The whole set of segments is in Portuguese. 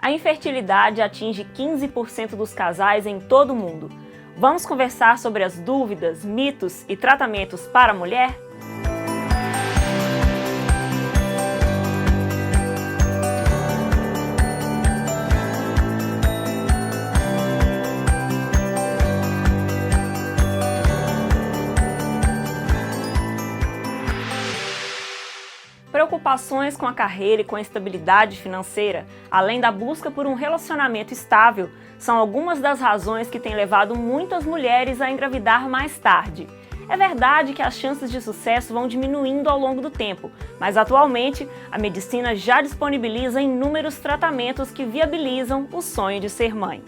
A infertilidade atinge 15% dos casais em todo o mundo. Vamos conversar sobre as dúvidas, mitos e tratamentos para a mulher? Preocupações com a carreira e com a estabilidade financeira, além da busca por um relacionamento estável, são algumas das razões que têm levado muitas mulheres a engravidar mais tarde. É verdade que as chances de sucesso vão diminuindo ao longo do tempo, mas atualmente a medicina já disponibiliza inúmeros tratamentos que viabilizam o sonho de ser mãe.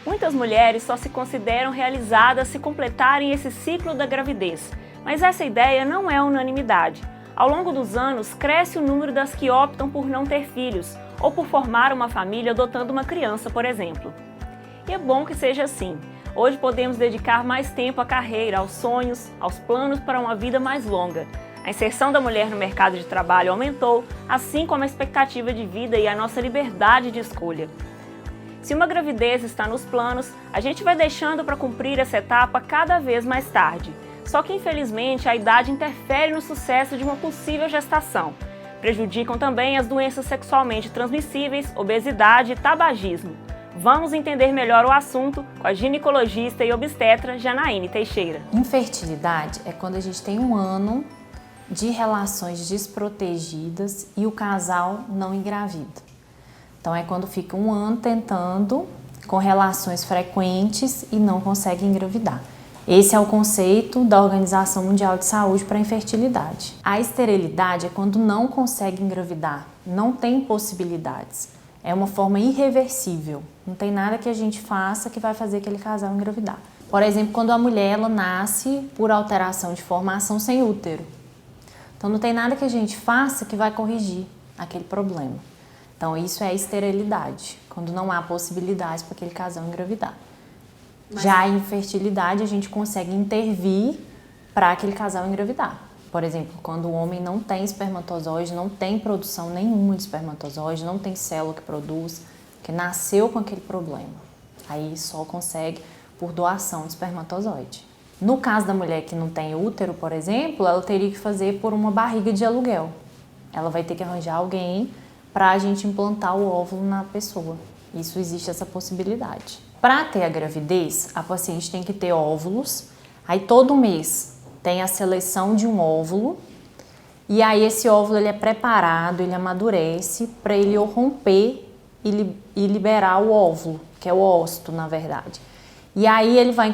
Muitas mulheres só se consideram realizadas se completarem esse ciclo da gravidez, mas essa ideia não é unanimidade. Ao longo dos anos, cresce o número das que optam por não ter filhos ou por formar uma família adotando uma criança, por exemplo. E é bom que seja assim. Hoje podemos dedicar mais tempo à carreira, aos sonhos, aos planos para uma vida mais longa. A inserção da mulher no mercado de trabalho aumentou, assim como a expectativa de vida e a nossa liberdade de escolha. Se uma gravidez está nos planos, a gente vai deixando para cumprir essa etapa cada vez mais tarde. Só que, infelizmente, a idade interfere no sucesso de uma possível gestação. Prejudicam também as doenças sexualmente transmissíveis, obesidade e tabagismo. Vamos entender melhor o assunto com a ginecologista e obstetra Janaíne Teixeira. Infertilidade é quando a gente tem um ano de relações desprotegidas e o casal não engravida. Então é quando fica um ano tentando com relações frequentes e não consegue engravidar. Esse é o conceito da Organização Mundial de Saúde para a infertilidade. A esterilidade é quando não consegue engravidar, não tem possibilidades. É uma forma irreversível, não tem nada que a gente faça que vai fazer aquele casal engravidar. Por exemplo, quando a mulher ela nasce por alteração de formação sem útero. Então não tem nada que a gente faça que vai corrigir aquele problema. Então isso é a esterilidade, quando não há possibilidades para aquele casal engravidar. Já a infertilidade, a gente consegue intervir para aquele casal engravidar. Por exemplo, quando o homem não tem espermatozoide, não tem produção nenhuma de espermatozoide, não tem célula que produz, que nasceu com aquele problema. Aí só consegue por doação de espermatozoide. No caso da mulher que não tem útero, por exemplo, ela teria que fazer por uma barriga de aluguel. Ela vai ter que arranjar alguém para a gente implantar o óvulo na pessoa. Isso existe essa possibilidade. Para ter a gravidez, a paciente tem que ter óvulos, aí todo mês tem a seleção de um óvulo, e aí esse óvulo ele é preparado, ele amadurece para ele romper e liberar o óvulo, que é o ócito, na verdade. E aí ele vai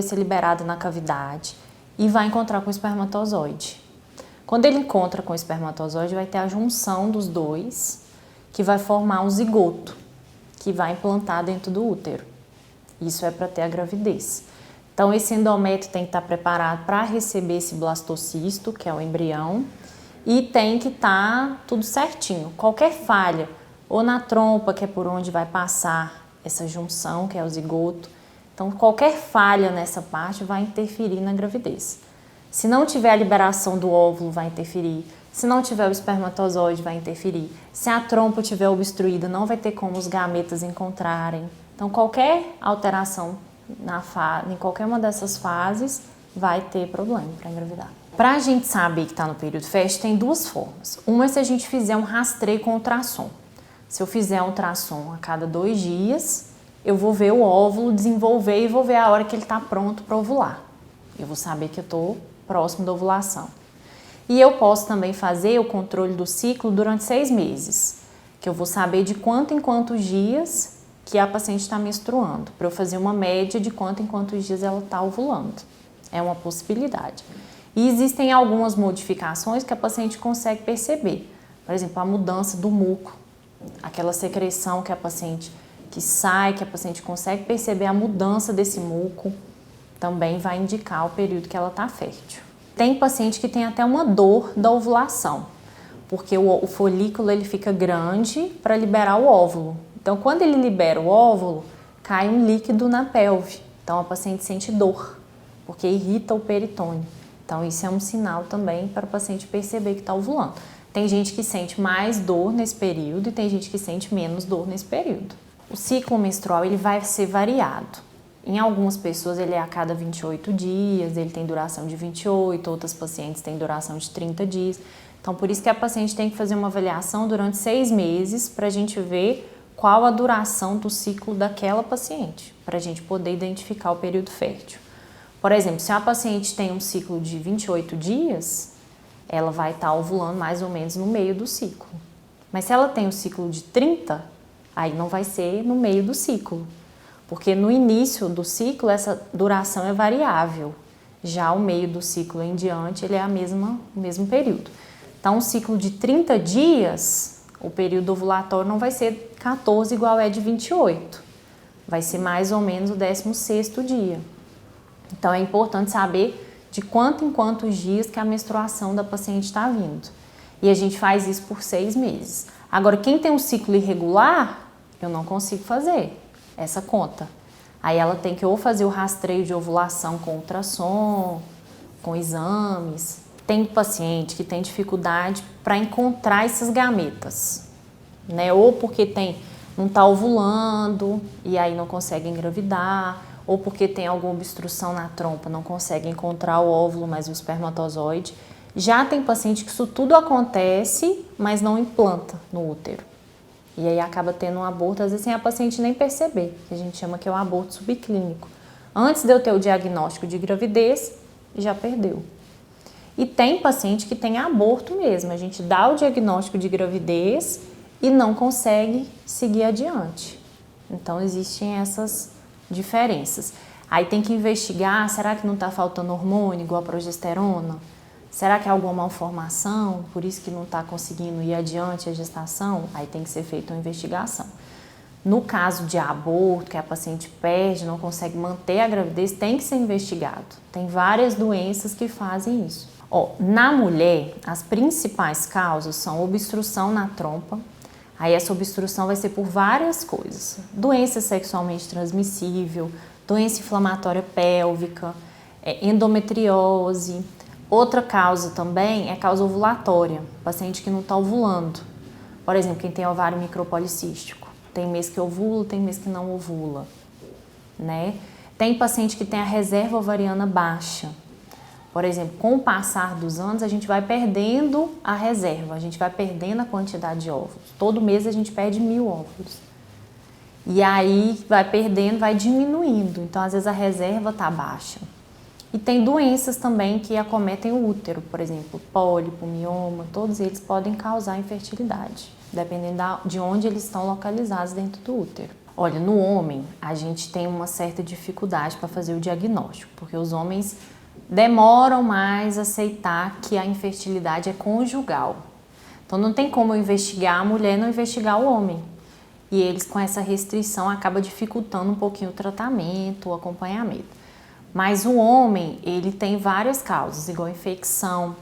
ser liberado na cavidade e vai encontrar com o espermatozoide. Quando ele encontra com o espermatozoide, vai ter a junção dos dois, que vai formar um zigoto, que vai implantar dentro do útero. Isso é para ter a gravidez. Então, esse endométrio tem que estar preparado para receber esse blastocisto, que é o embrião, e tem que estar tudo certinho. Qualquer falha, ou na trompa, que é por onde vai passar essa junção, que é o zigoto, então qualquer falha nessa parte vai interferir na gravidez. Se não tiver a liberação do óvulo, vai interferir. Se não tiver o espermatozoide, vai interferir. Se a trompa estiver obstruída, não vai ter como os gametas encontrarem. Então, qualquer alteração em qualquer uma dessas fases vai ter problema para engravidar. Para a gente saber que está no período fértil, tem duas formas. Uma é se a gente fizer um rastreio com ultrassom. Se eu fizer um ultrassom a cada 2 dias, eu vou ver o óvulo desenvolver e vou ver a hora que ele está pronto para ovular. Eu vou saber que eu estou próximo da ovulação. E eu posso também fazer o controle do ciclo durante 6 meses, que eu vou saber de quanto em quantos dias que a paciente está menstruando, para eu fazer uma média de quanto em quantos dias ela está ovulando. É uma possibilidade. E existem algumas modificações que a paciente consegue perceber. Por exemplo, a mudança do muco, aquela secreção que a paciente consegue perceber a mudança desse muco, também vai indicar o período que ela está fértil. Tem paciente que tem até uma dor da ovulação, porque o folículo ele fica grande para liberar o óvulo. Então, quando ele libera o óvulo, cai um líquido na pelve. Então, a paciente sente dor, porque irrita o peritônio. Então, isso é um sinal também para o paciente perceber que está ovulando. Tem gente que sente mais dor nesse período e tem gente que sente menos dor nesse período. O ciclo menstrual ele vai ser variado. Em algumas pessoas ele é a cada 28 dias, ele tem duração de 28, outras pacientes têm duração de 30 dias. Então, por isso que a paciente tem que fazer uma avaliação durante 6 meses para a gente ver qual a duração do ciclo daquela paciente, para a gente poder identificar o período fértil. Por exemplo, se a paciente tem um ciclo de 28 dias, ela vai estar ovulando mais ou menos no meio do ciclo. Mas se ela tem um ciclo de 30, aí não vai ser no meio do ciclo, porque no início do ciclo essa duração é variável. Já o meio do ciclo em diante, ele é o mesmo período. Então, um ciclo de 30 dias, o período ovulatório não vai ser 14 igual é de 28. Vai ser mais ou menos o 16º dia. Então, é importante saber de quanto em quantos dias que a menstruação da paciente está vindo. E a gente faz isso por 6 meses. Agora, quem tem um ciclo irregular, eu não consigo fazer essa conta. Aí ela tem que ou fazer o rastreio de ovulação com ultrassom, com exames. Tem paciente que tem dificuldade para encontrar esses gametas, né? Ou porque não está ovulando e aí não consegue engravidar, ou porque tem alguma obstrução na trompa, não consegue encontrar o óvulo, mas o espermatozoide. Já tem paciente que isso tudo acontece, mas não implanta no útero. E aí acaba tendo um aborto, às vezes sem a paciente nem perceber, que a gente chama que é um aborto subclínico. Antes de eu ter o diagnóstico de gravidez, já perdeu. E tem paciente que tem aborto mesmo, a gente dá o diagnóstico de gravidez e não consegue seguir adiante. Então existem essas diferenças. Aí tem que investigar, será que não está faltando hormônio igual a progesterona? Será que é alguma malformação, por isso que não está conseguindo ir adiante a gestação? Aí tem que ser feita uma investigação. No caso de aborto, que a paciente perde, não consegue manter a gravidez, tem que ser investigado. Tem várias doenças que fazem isso. Na mulher, as principais causas são obstrução na trompa. Aí essa obstrução vai ser por várias coisas. Doença sexualmente transmissível, doença inflamatória pélvica, endometriose. Outra causa também é causa ovulatória, paciente que não está ovulando. Por exemplo, quem tem ovário micropolicístico. Tem mês que ovula, tem mês que não ovula, né? Tem paciente que tem a reserva ovariana baixa. Por exemplo, com o passar dos anos, a gente vai perdendo a reserva, a gente vai perdendo a quantidade de óvulos. Todo mês a gente perde 1000 óvulos. E aí vai perdendo, vai diminuindo. Então, às vezes, a reserva está baixa. E tem doenças também que acometem o útero, por exemplo, pólipo, mioma, todos eles podem causar infertilidade, dependendo de onde eles estão localizados dentro do útero. Olha, no homem, a gente tem uma certa dificuldade para fazer o diagnóstico, porque os homens demoram mais a aceitar que a infertilidade é conjugal. Então não tem como eu investigar a mulher e não investigar o homem. E eles com essa restrição acabam dificultando um pouquinho o tratamento, o acompanhamento. Mas o homem, ele tem várias causas, igual infecção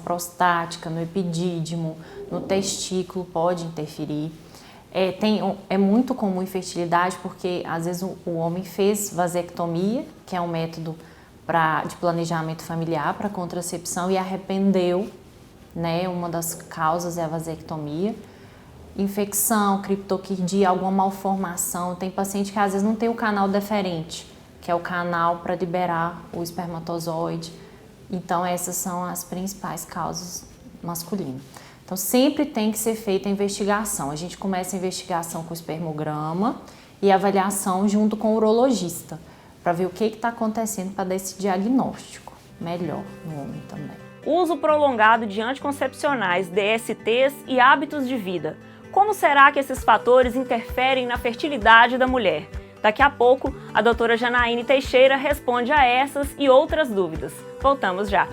prostática, no epidídimo, no testículo pode interferir. É muito comum infertilidade porque às vezes o homem fez vasectomia, que é um método de planejamento familiar para contracepção e arrependeu, né? Uma das causas é a vasectomia. Infecção, criptoquirdia, alguma malformação. Tem paciente que às vezes não tem o canal deferente, que é o canal para liberar o espermatozoide. Então essas são as principais causas masculinas. Então sempre tem que ser feita a investigação. A gente começa a investigação com o espermograma e a avaliação junto com o urologista, para ver o que está acontecendo para dar esse diagnóstico melhor no homem também. Uso prolongado de anticoncepcionais, DSTs e hábitos de vida. Como será que esses fatores interferem na fertilidade da mulher? Daqui a pouco, a doutora Janaíne Teixeira responde a essas e outras dúvidas. Voltamos já!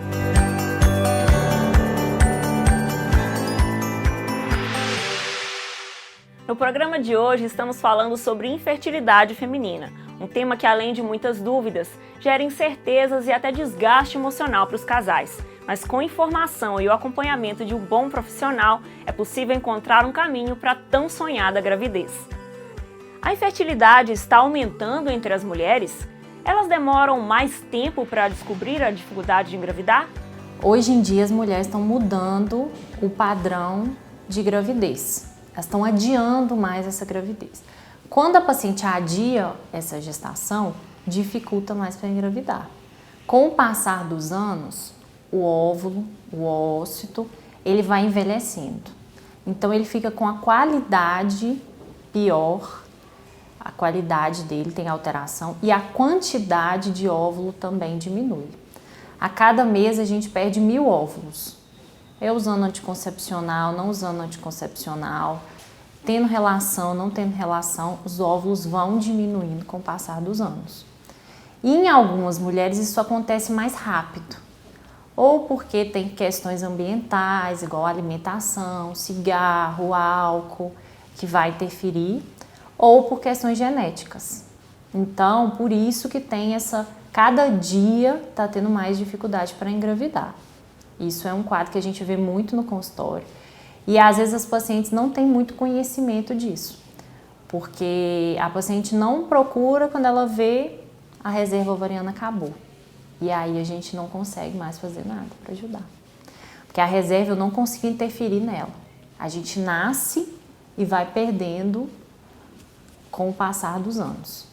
No programa de hoje estamos falando sobre infertilidade feminina, um tema que, além de muitas dúvidas, gera incertezas e até desgaste emocional para os casais. Mas com informação e o acompanhamento de um bom profissional, é possível encontrar um caminho para a tão sonhada gravidez. A infertilidade está aumentando entre as mulheres? Elas demoram mais tempo para descobrir a dificuldade de engravidar? Hoje em dia as mulheres estão mudando o padrão de gravidez. Elas estão adiando mais essa gravidez. Quando a paciente adia essa gestação, dificulta mais para engravidar. Com o passar dos anos, o óvulo, o ócito, ele vai envelhecendo. Então ele fica com a qualidade pior, a qualidade dele tem alteração e a quantidade de óvulo também diminui. A cada mês a gente perde 1000 óvulos. Eu usando anticoncepcional, não usando anticoncepcional, tendo relação, não tendo relação, os óvulos vão diminuindo com o passar dos anos. E em algumas mulheres isso acontece mais rápido, ou porque tem questões ambientais, igual alimentação, cigarro, álcool, que vai interferir, ou por questões genéticas. Então, por isso que tem cada dia está tendo mais dificuldade para engravidar. Isso é um quadro que a gente vê muito no consultório. E às vezes as pacientes não têm muito conhecimento disso, porque a paciente não procura quando ela vê a reserva ovariana acabou. E aí a gente não consegue mais fazer nada para ajudar. Porque a reserva eu não consigo interferir nela. A gente nasce e vai perdendo com o passar dos anos.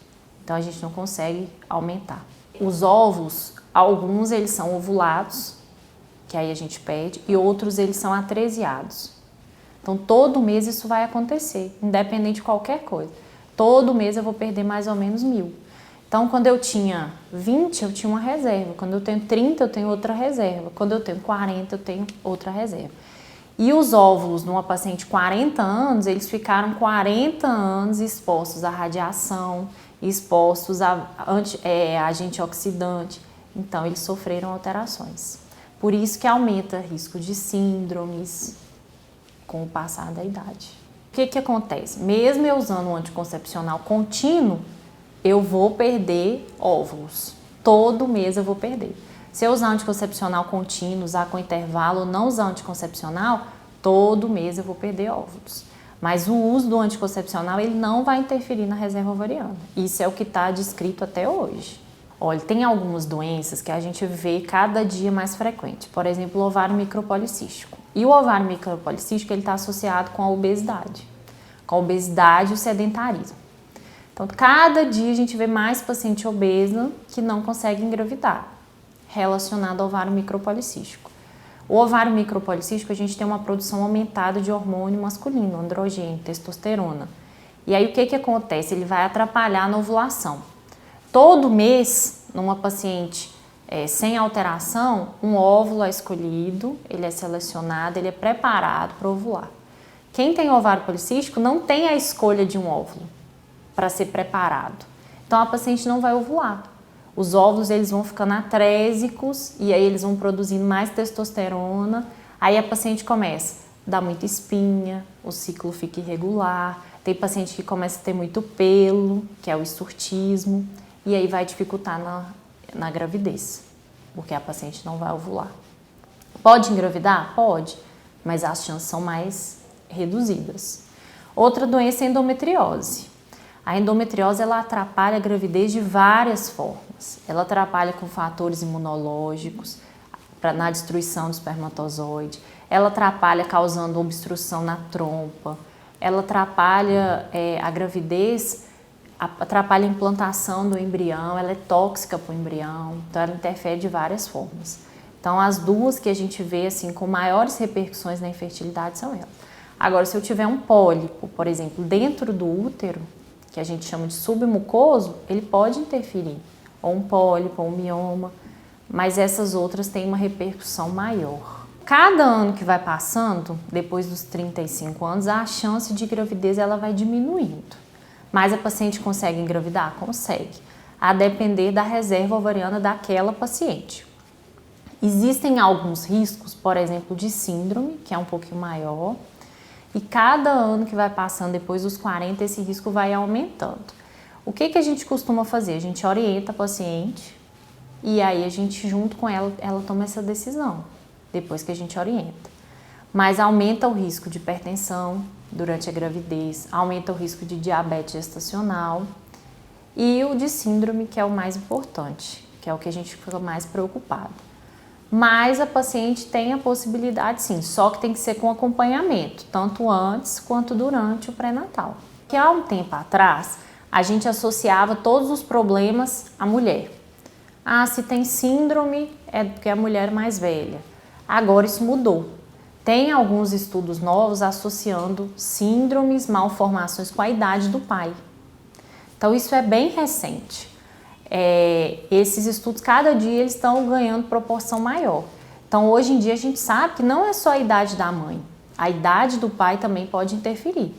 Então a gente não consegue aumentar. Os óvulos, alguns eles são ovulados, que aí a gente perde, e outros eles são atresiados. Então todo mês isso vai acontecer, independente de qualquer coisa. Todo mês eu vou perder mais ou menos 1000. Então quando eu tinha 20 eu tinha uma reserva, quando eu tenho 30 eu tenho outra reserva, quando eu tenho 40 eu tenho outra reserva. E os óvulos numa paciente de 40 anos, eles ficaram 40 anos expostos à radiação, expostos a agente oxidante, então eles sofreram alterações. Por isso que aumenta o risco de síndromes com o passar da idade. O que acontece? Mesmo eu usando um anticoncepcional contínuo, eu vou perder óvulos. Todo mês eu vou perder. Se eu usar anticoncepcional contínuo, usar com intervalo ou não usar anticoncepcional, todo mês eu vou perder óvulos. Mas o uso do anticoncepcional ele não vai interferir na reserva ovariana. Isso é o que está descrito até hoje. Olha, tem algumas doenças que a gente vê cada dia mais frequente. Por exemplo, o ovário micropolicístico. E o ovário micropolicístico está associado com a obesidade. Com a obesidade e o sedentarismo. Então, cada dia a gente vê mais paciente obesa que não consegue engravidar, relacionado ao ovário micropolicístico. O ovário micropolicístico, a gente tem uma produção aumentada de hormônio masculino, androgênio, testosterona. E aí, o que acontece? Ele vai atrapalhar na ovulação. Todo mês, numa paciente sem alteração, um óvulo é escolhido, ele é selecionado, ele é preparado para ovular. Quem tem ovário policístico não tem a escolha de um óvulo para ser preparado. Então, a paciente não vai ovular. Os óvulos eles vão ficando atrésicos e aí eles vão produzindo mais testosterona. Aí a paciente começa a dar muita espinha, o ciclo fica irregular. Tem paciente que começa a ter muito pelo, que é o hirsutismo, e aí vai dificultar na gravidez, porque a paciente não vai ovular. Pode engravidar? Pode, mas as chances são mais reduzidas. Outra doença é a endometriose. A endometriose ela atrapalha a gravidez de várias formas. Ela atrapalha com fatores imunológicos, na destruição do espermatozoide. Ela atrapalha causando obstrução na trompa. Ela atrapalha a gravidez, atrapalha a implantação do embrião. Ela é tóxica para o embrião, então ela interfere de várias formas. Então as duas que a gente vê assim, com maiores repercussões na infertilidade são elas. Agora, se eu tiver um pólipo, por exemplo, dentro do útero, que a gente chama de submucoso, ele pode interferir, ou um pólipo, ou um mioma, mas essas outras têm uma repercussão maior. Cada ano que vai passando, depois dos 35 anos, a chance de gravidez ela vai diminuindo. Mas a paciente consegue engravidar? Consegue, a depender da reserva ovariana daquela paciente. Existem alguns riscos, por exemplo, de síndrome, que é um pouquinho maior, e cada ano que vai passando depois dos 40, esse risco vai aumentando. O que a gente costuma fazer? A gente orienta a paciente e aí a gente, junto com ela, ela toma essa decisão, depois que a gente orienta. Mas aumenta o risco de hipertensão durante a gravidez, aumenta o risco de diabetes gestacional e o de síndrome, que é o mais importante, que é o que a gente fica mais preocupado. mas a paciente tem a possibilidade sim, só que tem que ser com acompanhamento, tanto antes quanto durante o pré-natal. Que há um tempo atrás, a gente associava todos os problemas à mulher. Ah, se tem síndrome é porque a mulher é mais velha. Agora isso mudou. Tem alguns estudos novos associando síndromes, malformações com a idade do pai. Então isso é bem recente. Esses estudos, cada dia, eles estão ganhando proporção maior. Então hoje em dia a gente sabe que não é só a idade da mãe, a idade do pai também pode interferir.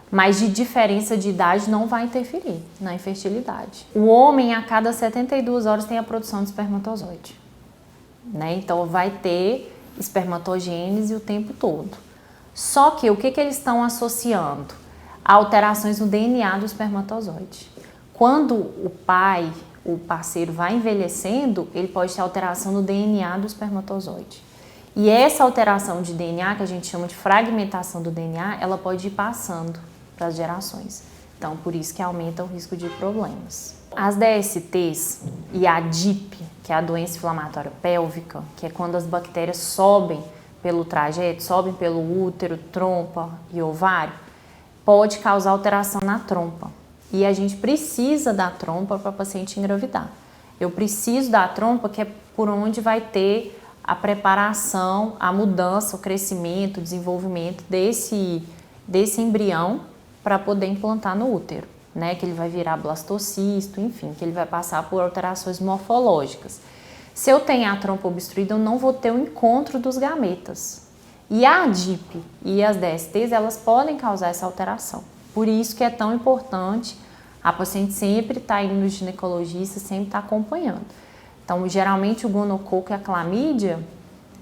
Mas de diferença de idade não vai interferir na infertilidade. O homem, a cada 72 horas, tem a produção de espermatozoide, né? Então vai ter espermatogênese o tempo todo. Só que o que eles estão associando? Alterações no DNA do espermatozoide. Quando o pai, o parceiro, vai envelhecendo, ele pode ter alteração no DNA do espermatozoide. E essa alteração de DNA, que a gente chama de fragmentação do DNA, ela pode ir passando para as gerações. Então, por isso que aumenta o risco de problemas. As DSTs e a DIP, que é a doença inflamatória pélvica, que é quando as bactérias sobem pelo trajeto, sobem pelo útero, trompa e ovário, pode causar alteração na trompa. E a gente precisa da trompa para a paciente engravidar. Eu preciso da trompa, que é por onde vai ter a preparação, a mudança, o crescimento, o desenvolvimento desse embrião para poder implantar no útero, né? Que ele vai virar blastocisto, enfim, que ele vai passar por alterações morfológicas. Se eu tenho a trompa obstruída, eu não vou ter o encontro dos gametas. E a DIP e as DSTs, elas podem causar essa alteração. Por isso que é tão importante a paciente sempre estar indo no ginecologista, sempre estar acompanhando. Então, geralmente o gonococo e a clamídia,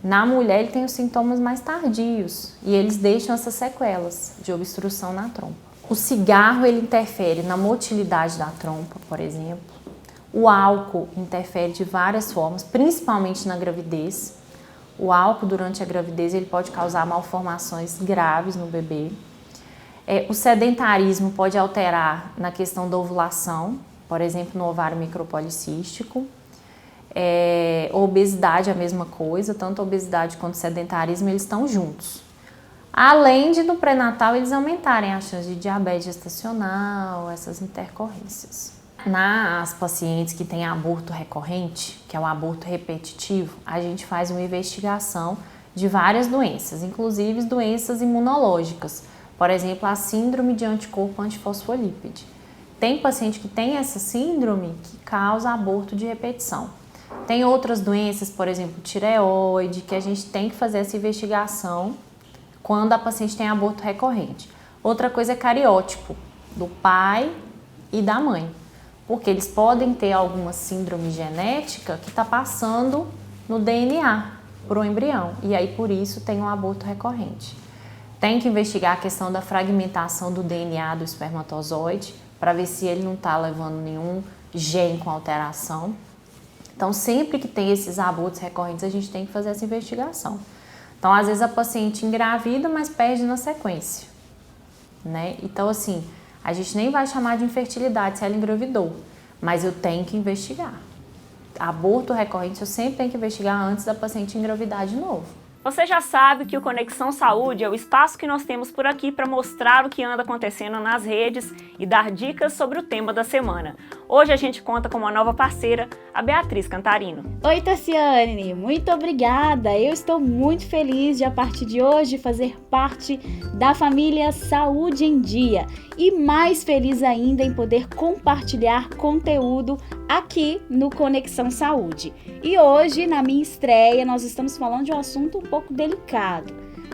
na mulher ele tem os sintomas mais tardios e eles deixam essas sequelas de obstrução na trompa. O cigarro, ele interfere na motilidade da trompa, por exemplo. O álcool interfere de várias formas, principalmente na gravidez. O álcool durante a gravidez ele pode causar malformações graves no bebê. O sedentarismo pode alterar na questão da ovulação, por exemplo, no ovário micropolicístico. A obesidade é a mesma coisa, tanto a obesidade quanto o sedentarismo eles estão juntos. Além de no pré-natal eles aumentarem a chance de diabetes gestacional, essas intercorrências. Nas pacientes que têm aborto recorrente, que é o aborto repetitivo, a gente faz uma investigação de várias doenças, inclusive doenças imunológicas. Por exemplo, a síndrome de anticorpo antifosfolípide. Tem paciente que tem essa síndrome que causa aborto de repetição. Tem outras doenças, por exemplo, tireoide, que a gente tem que fazer essa investigação quando a paciente tem aborto recorrente. Outra coisa é cariótipo, do pai e da mãe, porque eles podem ter alguma síndrome genética que está passando no DNA para o embrião, e aí por isso tem um aborto recorrente. Tem que investigar a questão da fragmentação do DNA do espermatozoide, para ver se ele não está levando nenhum gene com alteração. Então, sempre que tem esses abortos recorrentes, a gente tem que fazer essa investigação. Então, às vezes a paciente engravida, mas perde na sequência, né? Então, assim, a gente nem vai chamar de infertilidade se ela engravidou, mas eu tenho que investigar. Aborto recorrente eu sempre tenho que investigar antes da paciente engravidar de novo. Você já sabe que o Conexão Saúde é o espaço que nós temos por aqui para mostrar o que anda acontecendo nas redes e dar dicas sobre o tema da semana. Hoje a gente conta com uma nova parceira, a Beatriz Cantarino. Oi, Tassiane, muito obrigada! Eu estou muito feliz de, a partir de hoje, fazer parte da família Saúde em Dia e mais feliz ainda em poder compartilhar conteúdo aqui no Conexão Saúde. E hoje, na minha estreia, nós estamos falando de um assunto um pouco delicado,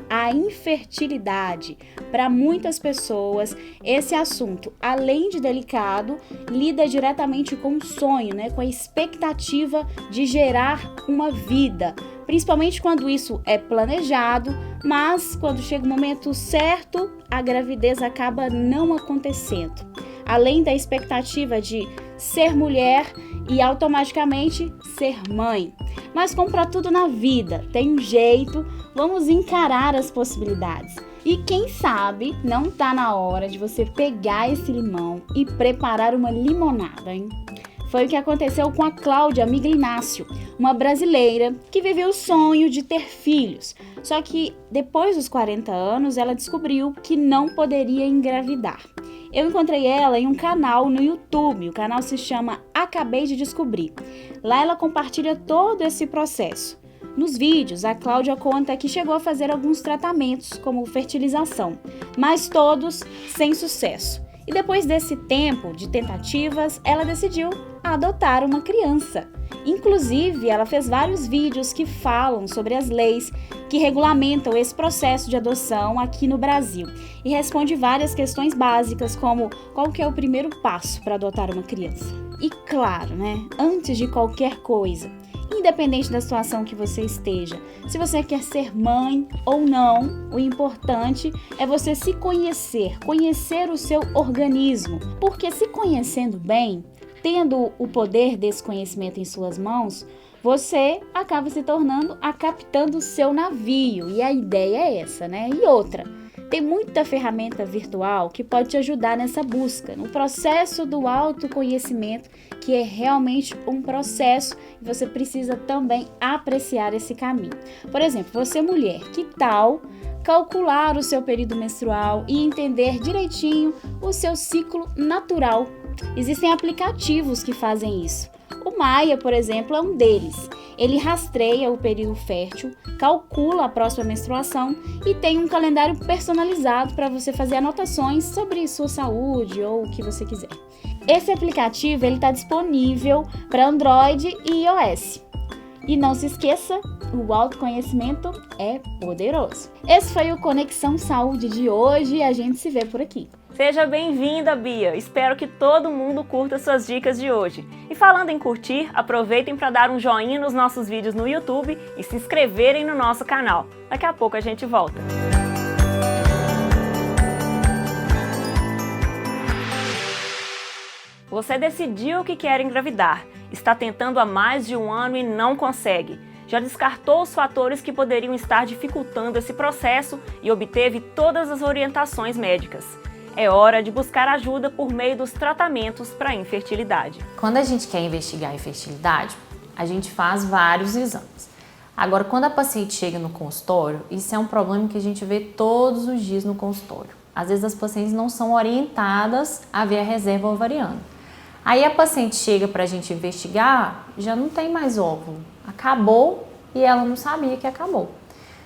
a infertilidade. Para muitas pessoas, esse assunto, além de delicado, lida diretamente com o sonho, né? Com a expectativa de gerar uma vida, principalmente quando isso é planejado, mas quando chega o momento certo, a gravidez acaba não acontecendo. Além da expectativa de ser mulher e automaticamente ser mãe. Mas como para tudo na vida, tem um jeito, vamos encarar as possibilidades. E quem sabe não tá na hora de você pegar esse limão e preparar uma limonada, hein? foi o que aconteceu com a Cláudia Miglinácio, uma brasileira que viveu o sonho de ter filhos. Só que depois dos 40 anos, ela descobriu que não poderia engravidar. Eu encontrei ela em um canal no YouTube, o canal se chama Acabei de Descobrir. Lá ela compartilha todo esse processo. Nos vídeos, a Cláudia conta que chegou a fazer alguns tratamentos, como fertilização, mas todos sem sucesso. E depois desse tempo de tentativas, ela decidiu adotar uma criança. Inclusive, ela fez vários vídeos que falam sobre as leis que regulamentam esse processo de adoção aqui no Brasil e responde várias questões básicas, como qual que é o primeiro passo para adotar uma criança. E claro, antes de qualquer coisa, independente da situação que você esteja, se você quer ser mãe ou não, o importante é você se conhecer, conhecer o seu organismo, porque se conhecendo bem, tendo o poder desse conhecimento em suas mãos, você acaba se tornando a capitã do seu navio, e a ideia é essa, E outra, tem muita ferramenta virtual que pode te ajudar nessa busca, no processo do autoconhecimento, que é realmente um processo e você precisa também apreciar esse caminho. Por exemplo, você mulher, que tal calcular o seu período menstrual e entender direitinho o seu ciclo natural? Existem aplicativos que fazem isso. O Maia, por exemplo, é um deles. Ele rastreia o período fértil, calcula a próxima menstruação e tem um calendário personalizado para você fazer anotações sobre sua saúde ou o que você quiser. Esse aplicativo está disponível para Android e iOS. E não se esqueça, o autoconhecimento é poderoso. Esse foi o Conexão Saúde de hoje e a gente se vê por aqui. Seja bem-vinda, Bia! Espero que todo mundo curta suas dicas de hoje. E falando em curtir, aproveitem para dar um joinha nos nossos vídeos no YouTube e se inscreverem no nosso canal. Daqui a pouco a gente volta. Você decidiu que quer engravidar, está tentando há mais de um ano e não consegue. Já descartou os fatores que poderiam estar dificultando esse processo e obteve todas as orientações médicas. É hora de buscar ajuda por meio dos tratamentos para infertilidade. Quando a gente quer investigar a infertilidade, a gente faz vários exames. Agora, quando a paciente chega no consultório, isso é um problema que a gente vê todos os dias no consultório. Às vezes as pacientes não são orientadas a ver a reserva ovariana. Aí a paciente chega para a gente investigar, já não tem mais óvulo, acabou e ela não sabia que acabou.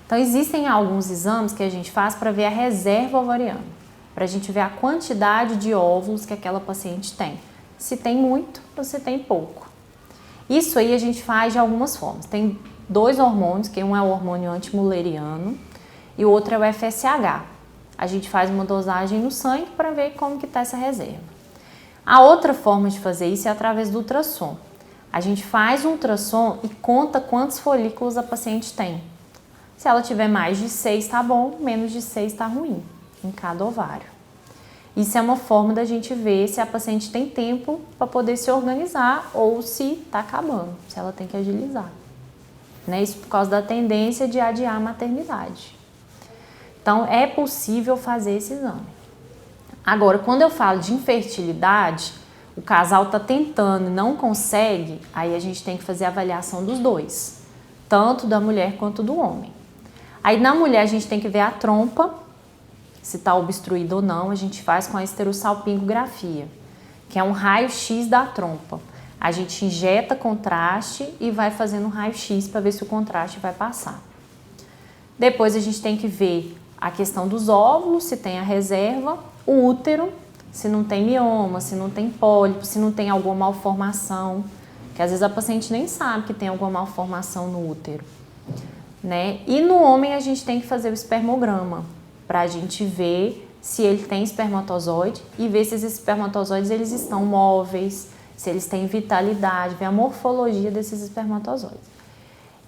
Então existem alguns exames que a gente faz para ver a reserva ovariana, para a gente ver a quantidade de óvulos que aquela paciente tem. Se tem muito ou se tem pouco. Isso aí a gente faz de algumas formas. Tem dois hormônios, que um é o hormônio antimuleriano e o outro é o FSH. A gente faz uma dosagem no sangue para ver como que está essa reserva. A outra forma de fazer isso é através do ultrassom. A gente faz um ultrassom e conta quantos folículos a paciente tem. Se ela tiver mais de 6 tá bom, menos de 6 tá ruim, em cada ovário. Isso é uma forma da gente ver se a paciente tem tempo para poder se organizar ou se está acabando, se ela tem que agilizar. Isso por causa da tendência de adiar a maternidade. Então, é possível fazer esse exame. Agora, quando eu falo de infertilidade, o casal está tentando e não consegue, aí a gente tem que fazer a avaliação dos dois, tanto da mulher quanto do homem. Aí na mulher a gente tem que ver a trompa, se está obstruída ou não, a gente faz com a esterossalpingografia, que é um raio-x da trompa. A gente injeta contraste e vai fazendo um raio-x para ver se o contraste vai passar. Depois a gente tem que ver a questão dos óvulos, se tem a reserva, o útero, se não tem mioma, se não tem pólipo, se não tem alguma malformação, que às vezes a paciente nem sabe que tem alguma malformação no útero, E no homem a gente tem que fazer o espermograma, para a gente ver se ele tem espermatozoide e ver se esses espermatozoides eles estão móveis, se eles têm vitalidade, ver a morfologia desses espermatozoides.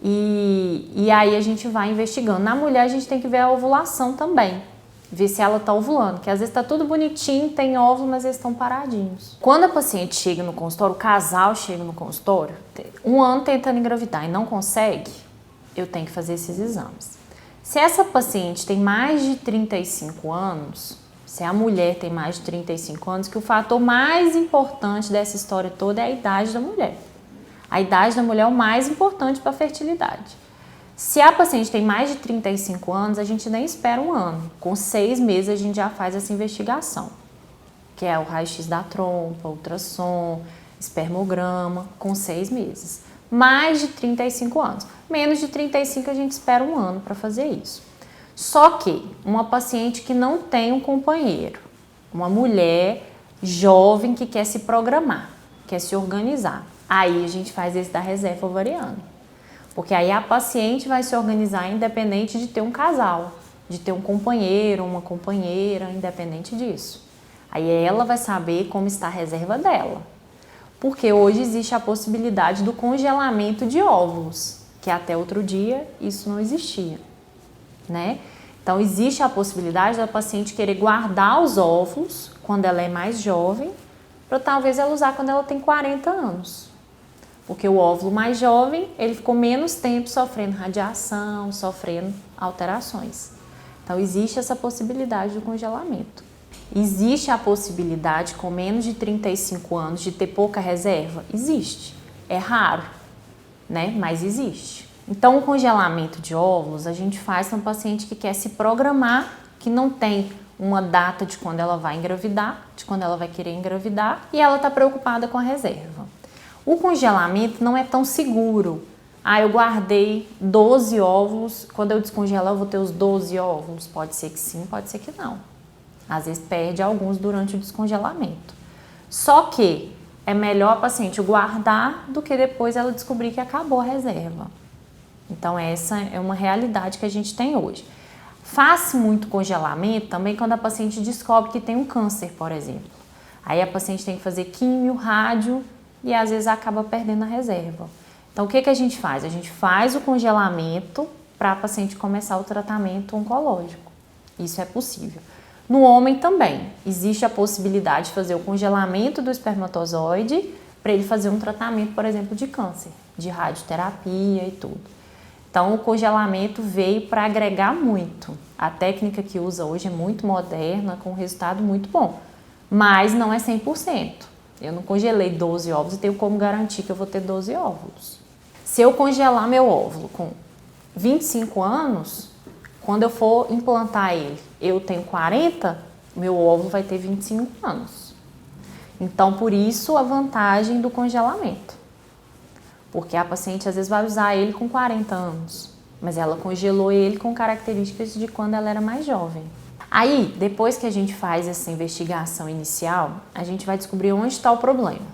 E aí a gente vai investigando. Na mulher a gente tem que ver a ovulação também, ver se ela está ovulando, que às vezes está tudo bonitinho, tem óvulo, mas eles estão paradinhos. Quando a paciente chega no consultório, o casal chega no consultório, um ano tentando engravidar e não consegue, eu tenho que fazer esses exames. Se essa paciente tem mais de 35 anos, se a mulher tem mais de 35 anos, que o fator mais importante dessa história toda é a idade da mulher. A idade da mulher é o mais importante para a fertilidade. Se a paciente tem mais de 35 anos, a gente nem espera um ano. Com 6 meses a gente já faz essa investigação, que é o raio-x da trompa, ultrassom, espermograma, com 6 meses. Mais de 35 anos. Menos de 35 a gente espera um ano para fazer isso. Só que uma paciente que não tem um companheiro, uma mulher jovem que quer se programar, quer se organizar, aí a gente faz esse da reserva ovariana. Porque aí a paciente vai se organizar independente de ter um casal, de ter um companheiro, uma companheira, independente disso. Aí ela vai saber como está a reserva dela. Porque hoje existe a possibilidade do congelamento de óvulos, que até outro dia isso não existia, né? Então existe a possibilidade da paciente querer guardar os óvulos quando ela é mais jovem, para talvez ela usar quando ela tem 40 anos. Porque o óvulo mais jovem, ele ficou menos tempo sofrendo radiação, sofrendo alterações. Então existe essa possibilidade do congelamento. Existe a possibilidade, com menos de 35 anos, de ter pouca reserva? Existe. É raro, né? Mas existe. Então, o congelamento de óvulos a gente faz para um paciente que quer se programar, que não tem uma data de quando ela vai engravidar, de quando ela vai querer engravidar, e ela está preocupada com a reserva. O congelamento não é tão seguro. Eu guardei 12 óvulos, quando eu descongelar eu vou ter os 12 óvulos? Pode ser que sim, pode ser que não. Às vezes perde alguns durante o descongelamento. Só que é melhor a paciente guardar do que depois ela descobrir que acabou a reserva. Então essa é uma realidade que a gente tem hoje. Faz muito congelamento também quando a paciente descobre que tem um câncer, por exemplo. Aí a paciente tem que fazer químio, rádio e às vezes acaba perdendo a reserva. Então o que a gente faz? A gente faz o congelamento para a paciente começar o tratamento oncológico. Isso é possível. No homem também, existe a possibilidade de fazer o congelamento do espermatozoide para ele fazer um tratamento, por exemplo, de câncer, de radioterapia e tudo. Então, o congelamento veio para agregar muito. A técnica que usa hoje é muito moderna, com resultado muito bom, mas não é 100%. Eu não congelei 12 óvulos e tenho como garantir que eu vou ter 12 óvulos. Se eu congelar meu óvulo com 25 anos, quando eu for implantar ele, eu tenho 40, meu óvulo vai ter 25 anos. Então, por isso a vantagem do congelamento. Porque a paciente às vezes vai usar ele com 40 anos, mas ela congelou ele com características de quando ela era mais jovem. Aí, depois que a gente faz essa investigação inicial, a gente vai descobrir onde está o problema.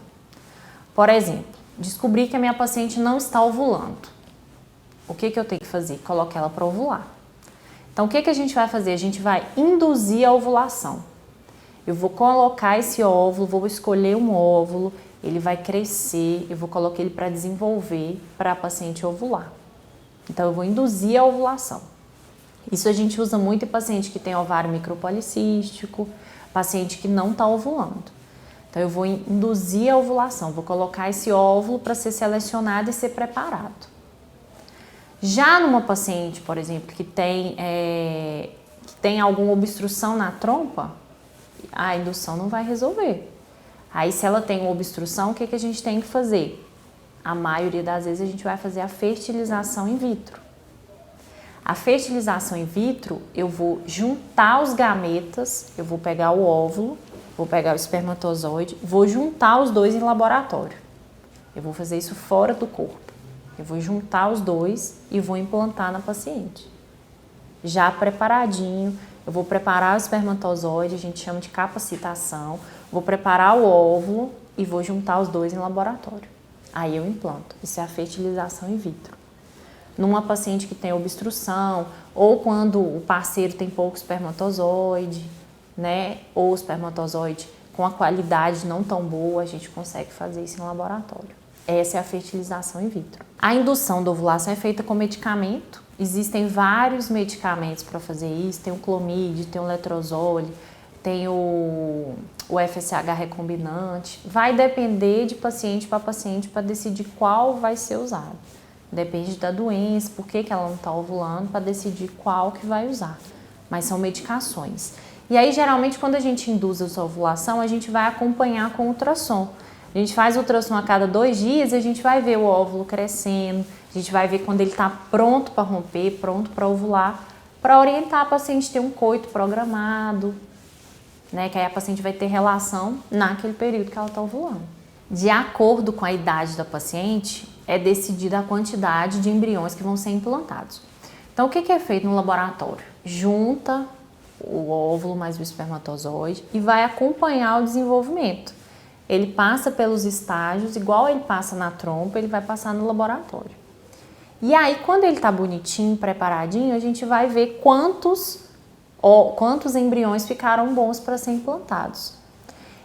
Por exemplo, descobrir que a minha paciente não está ovulando. O que eu tenho que fazer? Colocar ela para ovular. Então, o que a gente vai fazer? A gente vai induzir a ovulação. Eu vou colocar esse óvulo, vou escolher um óvulo, ele vai crescer, eu vou colocar ele para desenvolver para a paciente ovular. Então, eu vou induzir a ovulação. Isso a gente usa muito em paciente que tem ovário micropolicístico, paciente que não está ovulando. Então, eu vou induzir a ovulação, vou colocar esse óvulo para ser selecionado e ser preparado. Já numa paciente, por exemplo, que tem alguma obstrução na trompa, a indução não vai resolver. Aí, se ela tem uma obstrução, o que a gente tem que fazer? A maioria das vezes a gente vai fazer a fertilização in vitro. A fertilização in vitro, eu vou juntar os gametas, eu vou pegar o óvulo, vou pegar o espermatozoide, vou juntar os dois em laboratório. Eu vou fazer isso fora do corpo. Eu vou juntar os dois e vou implantar na paciente. Já preparadinho, eu vou preparar o espermatozoide, a gente chama de capacitação, vou preparar o óvulo e vou juntar os dois em laboratório. Aí eu implanto. Isso é a fertilização in vitro. Numa paciente que tem obstrução, ou quando o parceiro tem pouco espermatozoide, né? Ou o espermatozoide com a qualidade não tão boa, a gente consegue fazer isso em laboratório. Essa é a fertilização in vitro. A indução da ovulação é feita com medicamento. Existem vários medicamentos para fazer isso. Tem o Clomid, tem o Letrozole, tem o FSH recombinante. Vai depender de paciente para paciente para decidir qual vai ser usado. Depende da doença, por que ela não está ovulando, para decidir qual que vai usar. Mas são medicações. E aí, geralmente, quando a gente induz essa ovulação, a gente vai acompanhar com ultrassom. A gente faz ultrassom a cada 2 dias e a gente vai ver o óvulo crescendo, a gente vai ver quando ele está pronto para romper, pronto para ovular, para orientar a paciente a ter um coito programado, né? Que aí a paciente vai ter relação naquele período que ela está ovulando. De acordo com a idade da paciente, é decidida a quantidade de embriões que vão ser implantados. Então, o que é feito no laboratório? Junta o óvulo mais o espermatozoide e vai acompanhar o desenvolvimento. Ele passa pelos estágios, igual ele passa na trompa, ele vai passar no laboratório. E aí, quando ele tá bonitinho, preparadinho, a gente vai ver quantos embriões ficaram bons para ser implantados.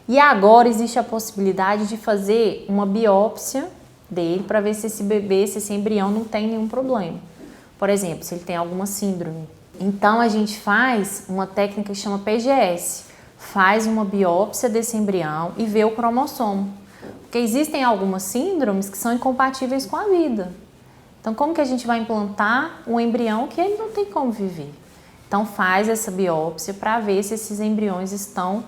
E agora existe a possibilidade de fazer uma biópsia dele para ver se esse bebê, se esse embrião não tem nenhum problema. Por exemplo, se ele tem alguma síndrome. Então, a gente faz uma técnica que chama PGS. Faz uma biópsia desse embrião e vê o cromossomo. Porque existem algumas síndromes que são incompatíveis com a vida. Então, como que a gente vai implantar um embrião que ele não tem como viver? Então, faz essa biópsia para ver se esses embriões estão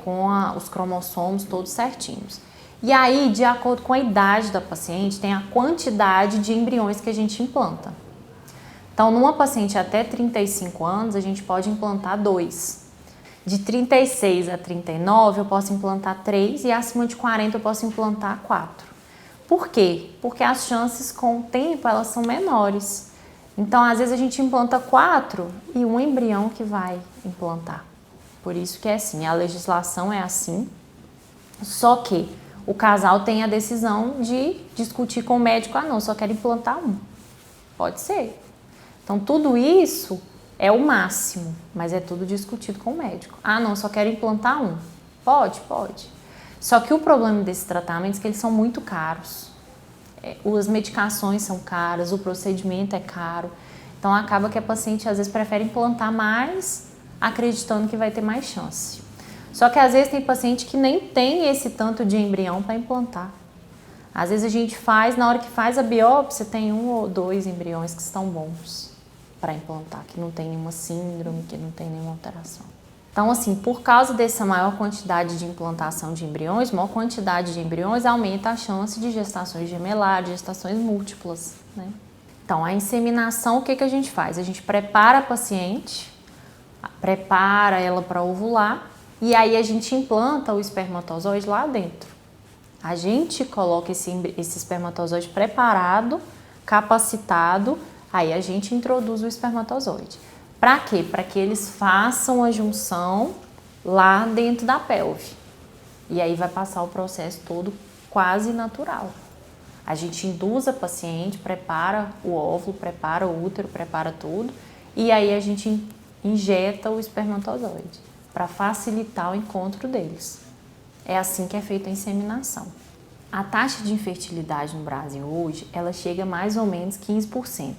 com os cromossomos todos certinhos. E aí, de acordo com a idade da paciente, tem a quantidade de embriões que a gente implanta. Então, numa paciente até 35 anos, a gente pode implantar 2. De 36 a 39, eu posso implantar 3 e acima de 40 eu posso implantar 4. Por quê? Porque as chances com o tempo, elas são menores. Então, às vezes a gente implanta 4 e um embrião que vai implantar. Por isso que é assim, a legislação é assim, só que o casal tem a decisão de discutir com o médico, não, só quero implantar 1. Pode ser. Então, tudo isso é o máximo, mas é tudo discutido com o médico. Não, só quero implantar 1. Pode. Só que o problema desses tratamentos é que eles são muito caros. As medicações são caras, o procedimento é caro. Então, acaba que a paciente, às vezes, prefere implantar mais, acreditando que vai ter mais chance. Só que, às vezes, tem paciente que nem tem esse tanto de embrião para implantar. Às vezes, a gente faz, na hora que faz a biópsia, tem 1 ou 2 embriões que estão bons para implantar, que não tem nenhuma síndrome, que não tem nenhuma alteração. Então, assim, por causa dessa maior quantidade de implantação de embriões, maior quantidade de embriões aumenta a chance de gestações gemelares, gestações múltiplas, né? Então, a inseminação, o que a gente faz? A gente prepara a paciente, prepara ela para ovular e aí a gente implanta o espermatozoide lá dentro. A gente coloca esse espermatozoide preparado, capacitado, aí a gente introduz o espermatozoide. Para quê? Para que eles façam a junção lá dentro da pelve. E aí vai passar o processo todo quase natural. A gente induz a paciente, prepara o óvulo, prepara o útero, prepara tudo. E aí a gente injeta o espermatozoide para facilitar o encontro deles. É assim que é feita a inseminação. A taxa de infertilidade no Brasil hoje, ela chega a mais ou menos 15%,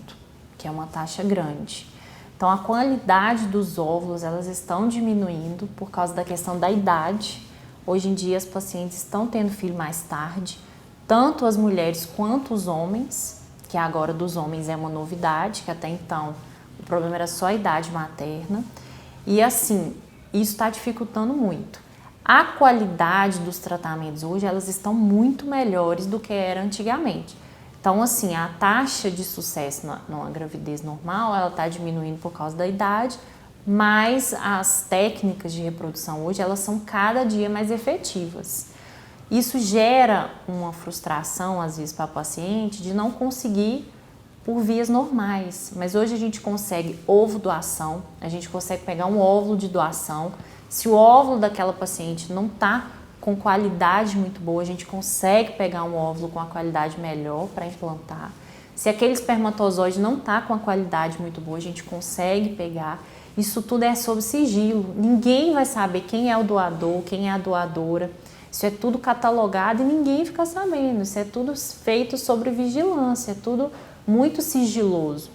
que é uma taxa grande. Então, a qualidade dos óvulos, elas estão diminuindo por causa da questão da idade. Hoje em dia, as pacientes estão tendo filho mais tarde, tanto as mulheres quanto os homens, que agora dos homens é uma novidade, que até então o problema era só a idade materna. E assim, isso está dificultando muito. A qualidade dos tratamentos hoje, elas estão muito melhores do que era antigamente. Então, assim, a taxa de sucesso numa gravidez normal, ela está diminuindo por causa da idade, mas as técnicas de reprodução hoje, elas são cada dia mais efetivas. Isso gera uma frustração, às vezes, para a paciente de não conseguir por vias normais. Mas hoje a gente consegue ovo-doação, a gente consegue pegar um óvulo de doação. Se o óvulo daquela paciente não está com qualidade muito boa, a gente consegue pegar um óvulo com a qualidade melhor para implantar. Se aquele espermatozoide não está com a qualidade muito boa, a gente consegue pegar. Isso tudo é sob sigilo. Ninguém vai saber quem é o doador, quem é a doadora. Isso é tudo catalogado e ninguém fica sabendo. Isso é tudo feito sobre vigilância, é tudo muito sigiloso.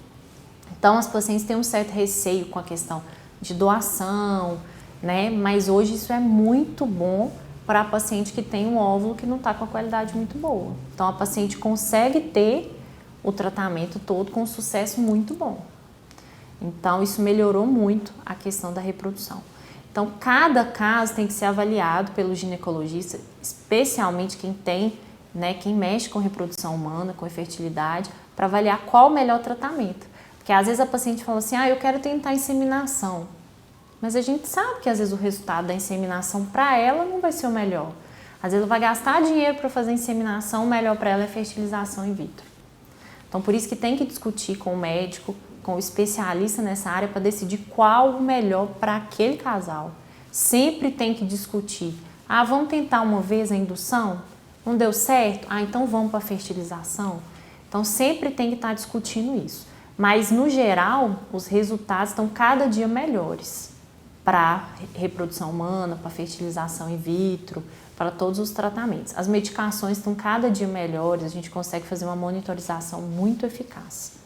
Então, as pacientes têm um certo receio com a questão de doação, né? Mas hoje isso é muito bom para a paciente que tem um óvulo que não está com a qualidade muito boa. Então, a paciente consegue ter o tratamento todo com um sucesso muito bom. Então, isso melhorou muito a questão da reprodução. Então, cada caso tem que ser avaliado pelo ginecologista, especialmente quem tem, quem mexe com reprodução humana, com infertilidade, para avaliar qual o melhor tratamento. Porque às vezes a paciente fala assim, eu quero tentar inseminação. Mas a gente sabe que às vezes o resultado da inseminação para ela não vai ser o melhor. Às vezes ela vai gastar dinheiro para fazer inseminação, o melhor para ela é fertilização in vitro. Então, por isso que tem que discutir com o médico, com o especialista nessa área para decidir qual o melhor para aquele casal. Sempre tem que discutir. Vamos tentar uma vez a indução? Não deu certo? Então vamos para a fertilização? Então, sempre tem que estar discutindo isso. Mas, no geral, os resultados estão cada dia melhores para reprodução humana, para fertilização in vitro, para todos os tratamentos. As medicações estão cada dia melhores, a gente consegue fazer uma monitorização muito eficaz.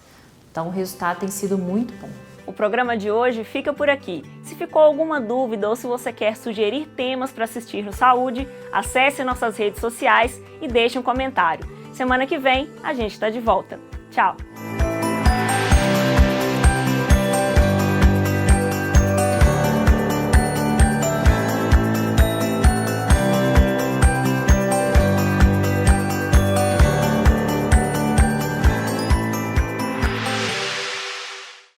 Então, o resultado tem sido muito bom. O programa de hoje fica por aqui. Se ficou alguma dúvida ou se você quer sugerir temas para assistir no Saúde, acesse nossas redes sociais e deixe um comentário. Semana que vem, a gente está de volta. Tchau!